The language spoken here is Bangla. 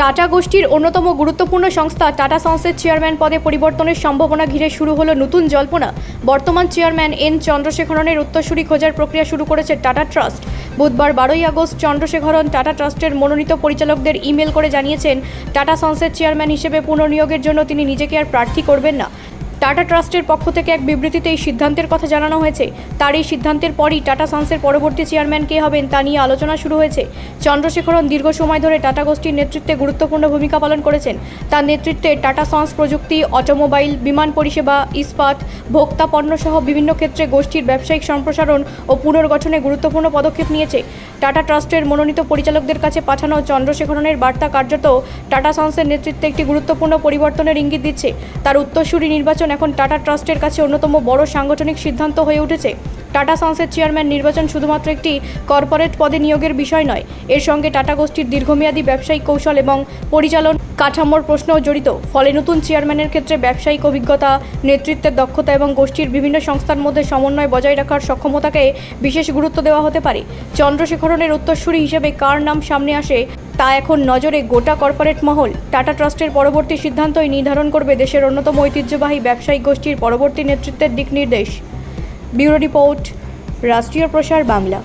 টাটা গোষ্ঠীর অন্যতম গুরুত্বপূর্ণ সংস্থা টাটা সন্সের চেয়ারম্যান পদে পরিবর্তনের সম্ভাবনা ঘিরে শুরু হলো নতুন জল্পনা। বর্তমান চেয়ারম্যান এন চন্দ্রশেখরনের উত্তরসূরি খোঁজার প্রক্রিয়া শুরু করেছে টাটা ট্রাস্ট। বুধবার 12 আগস্ট চন্দ্রশেখরন টাটা ট্রাস্টের মনোনীত পরিচালকদের ইমেল করে জানিয়েছেন টাটা সন্সের চেয়ারম্যান হিসেবে পুনর্নিয়োগের জন্য তিনি নিজেকে আর প্রার্থী করবেন না। টাটা ট্রাস্টের পক্ষ থেকে এক বিবৃতিতে এই সিদ্ধান্তের কথা জানানো হয়েছে। তার এই সিদ্ধান্তের পরই টাটা সন্সের পরবর্তী চেয়ারম্যান কে হবেন তা নিয়ে আলোচনা শুরু হয়েছে। চন্দ্রশেখরন দীর্ঘ সময় ধরে টাটা গোষ্ঠীর নেতৃত্বে গুরুত্বপূর্ণ ভূমিকা পালন করেছেন। তার নেতৃত্বে টাটা সন্স প্রযুক্তি, অটোমোবাইল, বিমান পরিষেবা, ইস্পাত, ভোক্তা পণ্য সহ বিভিন্ন ক্ষেত্রে গোষ্ঠীর ব্যবসায়িক সম্প্রসারণ ও পুনর্গঠনে গুরুত্বপূর্ণ পদক্ষেপ নিয়েছে। টাটা ট্রাস্টের মনোনীত পরিচালকদের কাছে পাঠানো চন্দ্রশেখরনের বার্তা কার্যত টাটা সন্সের নেতৃত্বে একটি গুরুত্বপূর্ণ পরিবর্তনের ইঙ্গিত দিচ্ছে। তার উত্তরসূরি নির্বাচন এখন টাটা ট্রাস্টের কাছে অন্যতম বড় সাংগঠনিক সিদ্ধান্ত হয়ে উঠেছে। টাটা সন্সের চেয়ারম্যান নির্বাচন শুধুমাত্র একটি কর্পোরেট পদে নিয়োগের বিষয় নয়, এর সঙ্গে টাটা গোষ্ঠীর দীর্ঘমেয়াদী ব্যবসায়িক কৌশল এবং পরিচালন কাঠামোর প্রশ্নও জড়িত। ফলে নতুন চেয়ারম্যানের ক্ষেত্রে ব্যবসায়িক অভিজ্ঞতা, নেতৃত্বের দক্ষতা এবং গোষ্ঠীর বিভিন্ন সংস্থার মধ্যে সমন্বয় বজায় রাখার সক্ষমতাকে বিশেষ গুরুত্ব দেওয়া হতে পারে। চন্দ্রশেখরনের উত্তরসূরি হিসেবে কার নাম সামনে আসে তা এখন নজরে গোটা কর্পোরেট মহল। টাটা ট্রাস্টের পরবর্তী সিদ্ধান্তই নির্ধারণ করবে দেশের অন্যতম ঐতিহ্যবাহী ব্যবসায়িক গোষ্ঠীর পরবর্তী নেতৃত্বের দিক নির্দেশ। ব্যুরো রিপোর্ট, রাষ্ট্রীয় প্রসার বাংলা।